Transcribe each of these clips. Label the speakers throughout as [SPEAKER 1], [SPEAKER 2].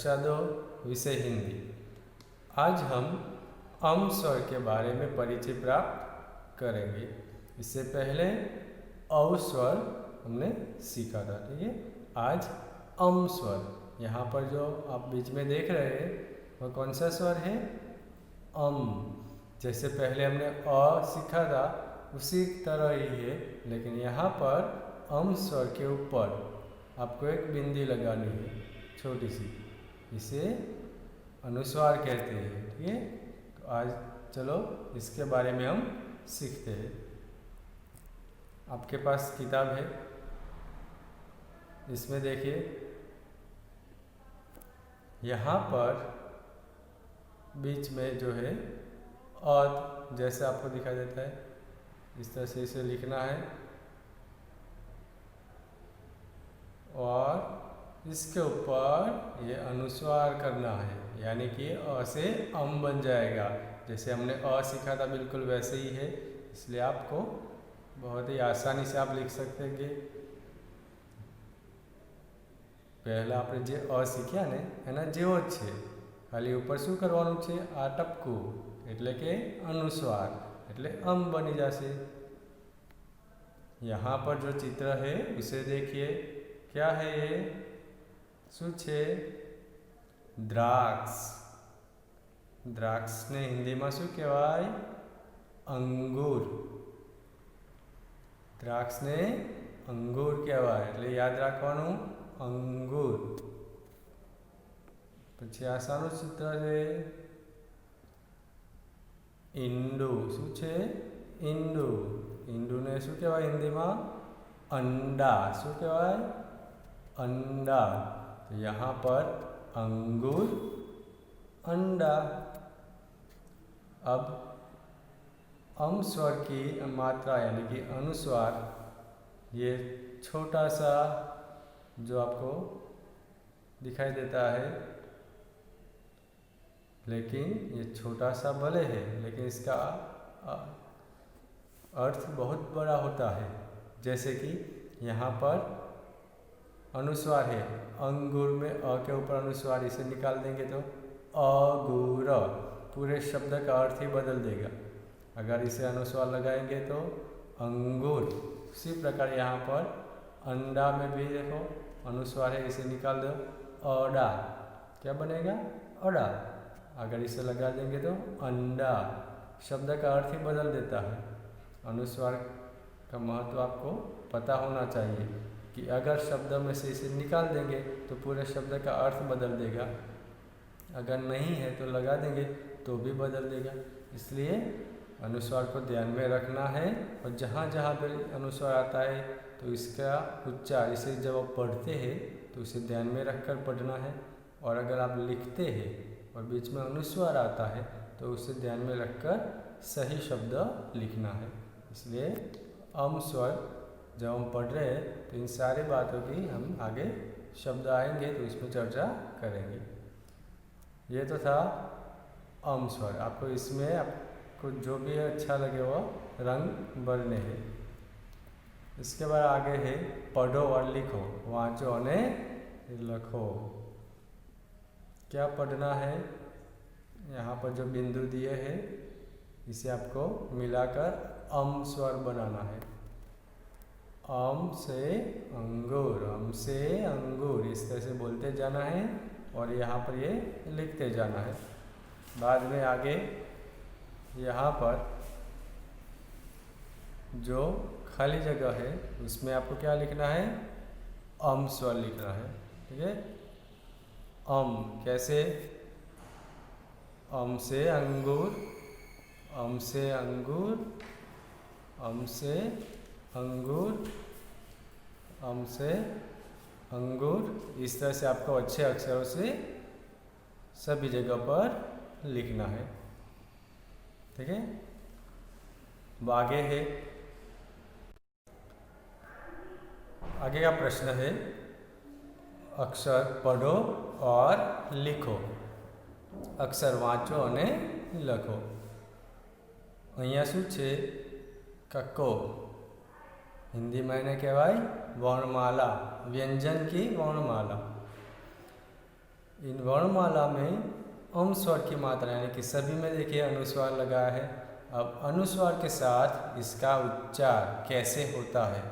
[SPEAKER 1] कक्षा 2 विषय हिंदी। आज हम अम स्वर के बारे में परिचय प्राप्त करेंगे। इससे पहले औ स्वर हमने सीखा था, ठीक है। आज अम स्वर, यहाँ पर जो आप बीच में देख रहे हैं वह कौन सा स्वर है? अम। जैसे पहले हमने अ सीखा था उसी तरह ही है, लेकिन यहाँ पर अम स्वर के ऊपर आपको एक बिंदी लगानी है, छोटी सी। इसे अनुस्वार कहते हैं, ठीक है। तो आज चलो इसके बारे में हम सीखते हैं। आपके पास किताब है, इसमें देखिए यहाँ पर बीच में जो है अ जैसे आपको दिखाई देता है, इस तरह से इसे लिखना है और इसके ऊपर ये अनुस्वार करना है, यानी कि अ से अम बन जाएगा। जैसे हमने अ सीखा था बिल्कुल वैसे ही है, इसलिए आपको बहुत ही आसानी से आप लिख सकते हैं कि पहला આપણે જે અ શીખ્યા ને એના જેવો જ છે, ખાલી ઉપર શું કરવાનું છે? આ ટપકું એટલે કે अनुस्वार, એટલે अम बनी जाશે। यहाँ पर जो चित्र है उसे देखिए, क्या है ये? શું છે? દ્રાક્ષ। દ્રાક્ષને હિન્દીમાં શું કહેવાય? અંગૂર। દ્રાક્ષને અંગૂર કહેવાય, એટલે યાદ રાખવાનું અંગૂર। પછી આ શાનું ચિત્ર છે? ઈંડુ। શું છે? ઈંડુ। ઈંડુને શું કહેવાય હિન્દીમાં? અંડા। શું કહેવાય? अंडा। तो यहाँ पर अंगूर, अंडा। अब अम स्वर की मात्रा यानी कि अनुस्वार, ये छोटा सा जो आपको दिखाई देता है, लेकिन ये छोटा सा भले है, लेकिन इसका अर्थ बहुत बड़ा होता है। जैसे कि यहाँ पर अनुस्वार है, अंगूर में अ के ऊपर अनुस्वार, इसे निकाल देंगे तो अगूर, पूरे शब्द का अर्थ ही बदल देगा। अगर इसे अनुस्वार लगाएंगे तो अंगूर। उसी प्रकार यहाँ पर अंडा में भी देखो अनुस्वार है, इसे निकाल दो अडा, क्या बनेगा? अडा। अगर इसे लगा देंगे तो अंडा, शब्द का अर्थ ही बदल देता है। अनुस्वार का महत्व आपको पता होना चाहिए कि अगर शब्द में से इसे निकाल देंगे तो पूरे शब्द का अर्थ बदल देगा, अगर नहीं है तो लगा देंगे तो भी बदल देगा। इसलिए अनुस्वार को ध्यान में रखना है, और जहाँ जहाँ पर अनुस्वार आता है तो इसका उच्चार, इसे जब आप पढ़ते हैं तो उसे ध्यान में रखकर पढ़ना है। और अगर आप लिखते हैं और बीच में अनुस्वार आता है तो उसे ध्यान में रखकर सही शब्द लिखना है। इसलिए अम स्वर जब हम पढ़ रहे हैं तो इन सारी बातों की हम आगे शब्द आएंगे तो इसमें चर्चा करेंगे। ये तो था अम स्वर। आपको इसमें आपको जो भी अच्छा लगे वो रंग भरने हैं। इसके बाद आगे है पढ़ो और लिखो, वाँचो और लिखो। क्या पढ़ना है? यहाँ पर जो बिंदु दिए हैं इसे आपको मिलाकर अम स्वर बनाना है। अम से अंगूर, अम से अंगूर, इस तरह से बोलते जाना है और यहाँ पर ये लिखते जाना है। बाद में आगे यहाँ पर जो खाली जगह है उसमें आपको क्या लिखना है? अम स्वर लिखना है, ठीक है। अम कैसे? अम से अंगूर, अम से अंगूर, अम से अंगूर, अम से अंगूर। इस तरह से आपको अच्छे अक्षरों से सभी जगह पर लिखना है, ठीक है। अब आगे है, आगे का प्रश्न है अक्षर पढ़ो और लिखो। अक्षर वाँचो અને લખો। અહીંયા શું છે? कक्को। हिंदी में इन्हें कहवाय वर्णमाला, व्यंजन की वर्णमाला। इन वर्णमाला में अम स्वर की मात्रा यानी कि सभी में देखिए अनुस्वार लगा है। अब अनुस्वार के साथ इसका उच्चार कैसे होता है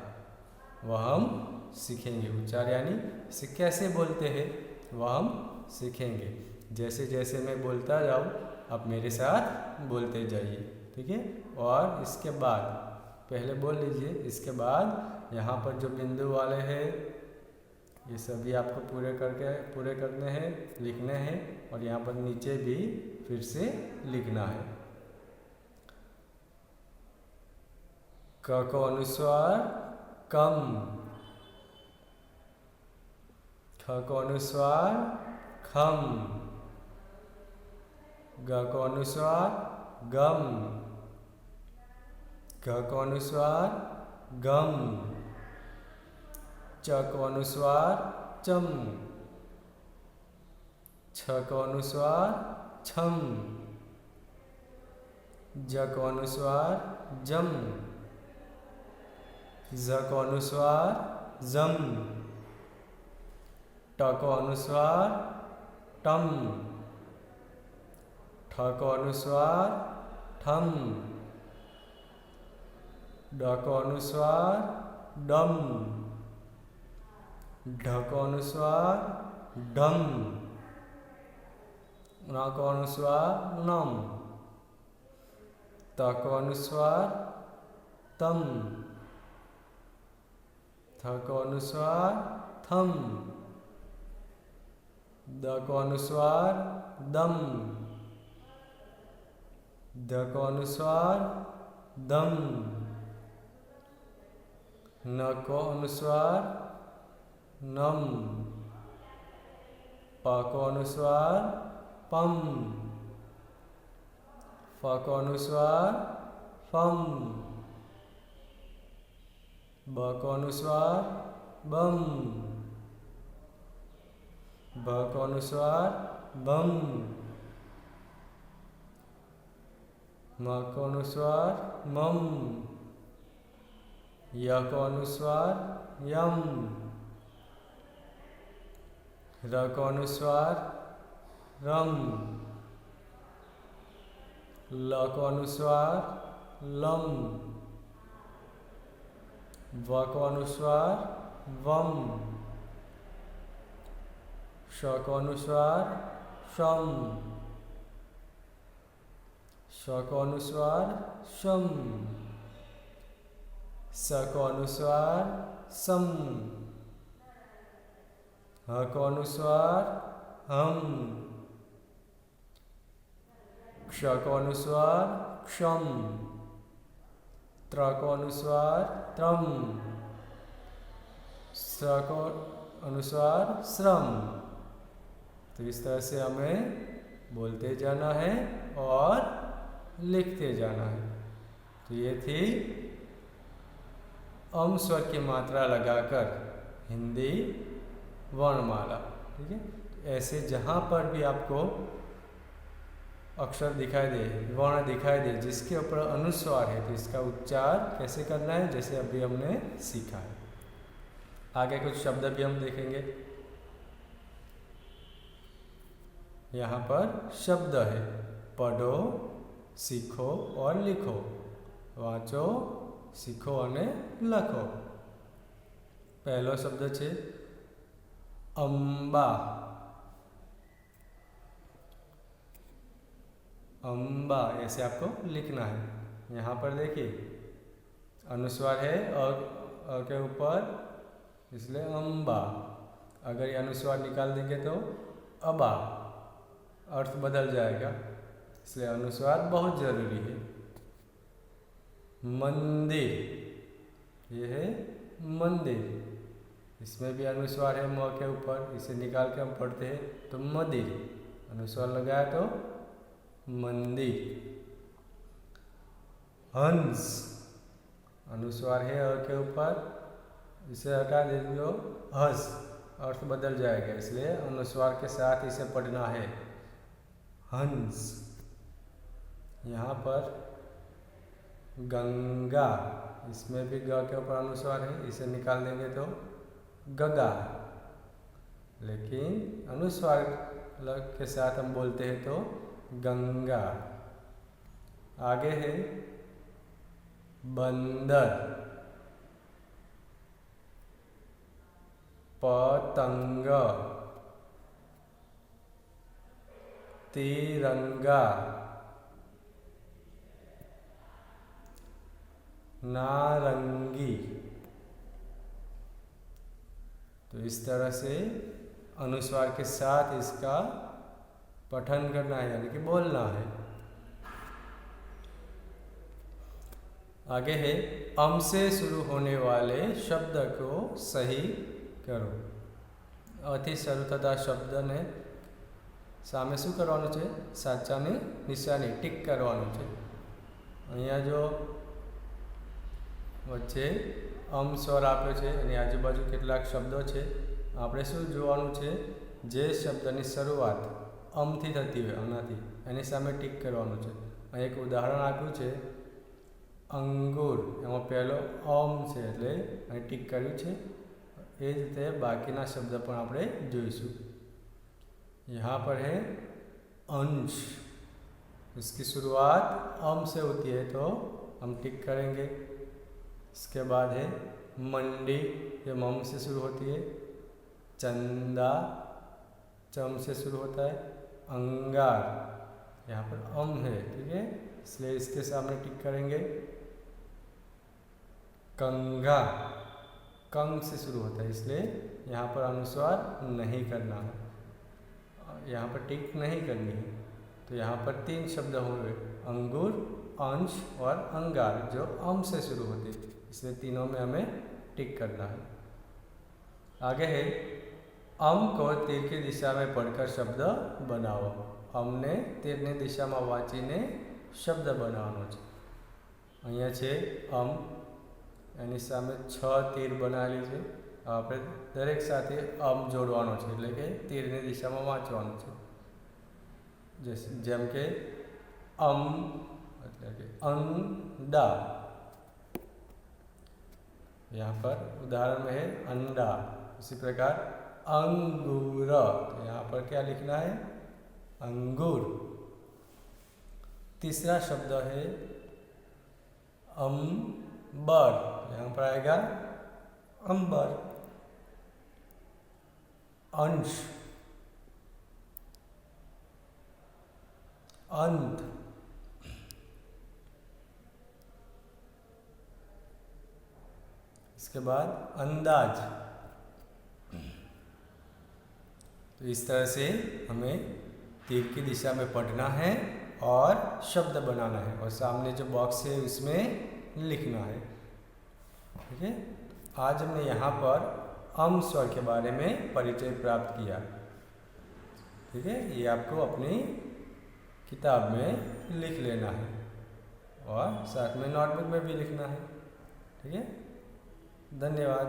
[SPEAKER 1] वह हम सीखेंगे। उच्चार यानी इसे कैसे बोलते हैं वह हम सीखेंगे। जैसे जैसे मैं बोलता जाऊँ आप मेरे साथ बोलते जाइए, ठीक है। और इसके बाद पहले बोल लीजिए, इसके बाद यहाँ पर जो बिंदु वाले हैं ये सभी आपको पूरे करने हैं, लिखने हैं। और यहाँ पर नीचे भी फिर से लिखना है। क को अनुस्वार कम, ख को अनुस्वार खम, ग को अनुस्वार गम, घ को अनुस्वार गम, च को अनुस्वार चम, छ को अनुस्वार छम, ज को अनुस्वार जम, ज को अनुस्वार जम, ट को अनुस्वार टम, ठ को अनुस्वार ठम, ड को अनुस्वार डम, ढ को अनुस्वार डम, न को अनुस्वार नम, त को अनुस्वार तम, थ को अनुस्वार थम, द को अनुस्वार दम, द को अनुस्वार दम, न को अनुस्वार नम, प को अनुस्वार पम, फ को अनुस्वार फम, ब को अनुस्वार बम, भ को अनुस्वार बम, म को अनुस्वार मम, य को अनुस्वार यम, र को अनुस्वार रम, ल को अनुस्वार लम, व को अनुस्वार वम, श को अनुस्वार शम, श को अनुस्वार शम, स को अनुस्वार सम, ह को अनुस्वार हम, क्ष को अनुस्वार क्षम, त्र को अनुस्वार त्रम, श्र को अनुस्वार श्रम। तो इस तरह से हमें बोलते जाना है और लिखते जाना है। तो ये थी अम स्वर की मात्रा लगाकर हिंदी वर्णमाला, ठीक है। ऐसे जहाँ पर भी आपको अक्षर दिखाई दे, वर्ण दिखाई दे जिसके ऊपर अनुस्वार है तो इसका उच्चार कैसे करना है जैसे अभी हमने सीखा है। आगे कुछ शब्द भी हम देखेंगे। यहाँ पर शब्द है पढ़ो, सीखो और लिखो, वाँचो, सीखो અને લખો। पहलो शब्द है अंबा, अंबा ऐसे आपको लिखना है। यहाँ पर देखिए अनुस्वार है अ के ऊपर, इसलिए अंबा। अगर ये अनुस्वार निकाल देंगे तो अबा, अर्थ बदल जाएगा, इसलिए अनुस्वार बहुत जरूरी है। मंदिर, ये है मंदिर, इसमें भी अनुस्वार है म के ऊपर, इसे निकाल के हम पढ़ते हैं तो मदिर, अनुस्वार लगाया तो मंदिर। हंस, अनुस्वार है अ के ऊपर, इसे हटा दे दो हंस, अर्थ बदल जाएगा, इसलिए अनुस्वार के साथ इसे पढ़ना है हंस। यहाँ पर गंगा, इसमें भी ग के ऊपर अनुस्वार है, इसे निकाल देंगे तो गगा, लेकिन अनुस्वार के साथ हम बोलते हैं तो गंगा। आगे है बंदर, पतंग, तिरंगा, नारंगी। तो इस तरह से अनुस्वार के साथ इसका पठन करना है, यानी कि बोलना है। आगे है अम से शुरू होने वाले शब्द को सही करो। अति શરૂ થતા શબ્દને સામે શું કરવાનું છે? સાચાની નિશાની ટીક કરવાનું છે। અહીંયા જો વચ્ચે અમ સ્વર આપ્યો છે એની આજુબાજુ કેટલાક શબ્દો છે, આપણે શું જોવાનું છે? જે શબ્દની શરૂઆત અમથી થતી હોય આનાથી એની સામે ટીક કરવાનું છે। અહીં એક ઉદાહરણ આપ્યું છે અંગૂર, એમાં પહેલો અમ છે એટલે અહીં ટીક કર્યું છે। એ જ રીતે બાકીના શબ્દ પણ આપણે જોઈશું। यहाँ पर है अंश, इसकी शुरुआत अम से होती है तो हम टिक करेंगे। इसके बाद है मंडी, ये मम से शुरू होती है। चंदा चम से शुरू होता है। अंगार, यहाँ पर अम है, ठीक है, इसलिए इसके सामने टिक करेंगे। कंघा कंग से शुरू होता है, इसलिए यहाँ पर अनुस्वार नहीं करना है, यहाँ पर टिक नहीं करनी है। तो यहाँ पर 3 शब्द होंगे, अंगूर, अंश और अंगार, जो अम से शुरू होते हैं, इसलिए तीनों में हमें टिक करना है। आगे है अम को तीर की दिशा में पढ़कर शब्द बनाओ। अમને તીરની દિશામાં વાંચીને શબ્દ બનાવવાનો છે। અહીંયા છે અમ, એની સામે 6 તીર બનાવેલી છે। આપણે દરેક સાથે અમ જોડવાનો છે, એટલે કે તીરની દિશામાં વાંચવાનું છે। જેમ કે અમ એટલે કે અંડા, यहाँ पर उदाहरण में है अंडा। इसी प्रकार अंगूर, तो यहाँ पर क्या लिखना है? अंगूर। तीसरा शब्द है अंबर, यहाँ पर आएगा अंबर। अंश, अंत, इसके बाद अंदाज। तो इस तरह से हमें तीर की दिशा में पढ़ना है और शब्द बनाना है, और सामने जो बॉक्स है उसमें लिखना है, ठीक है। आज हमने यहाँ पर अम स्वर के बारे में परिचय प्राप्त किया, ठीक है। ये आपको अपनी किताब में लिख लेना है और साथ में नोटबुक में भी लिखना है, ठीक है। धन्यवाद।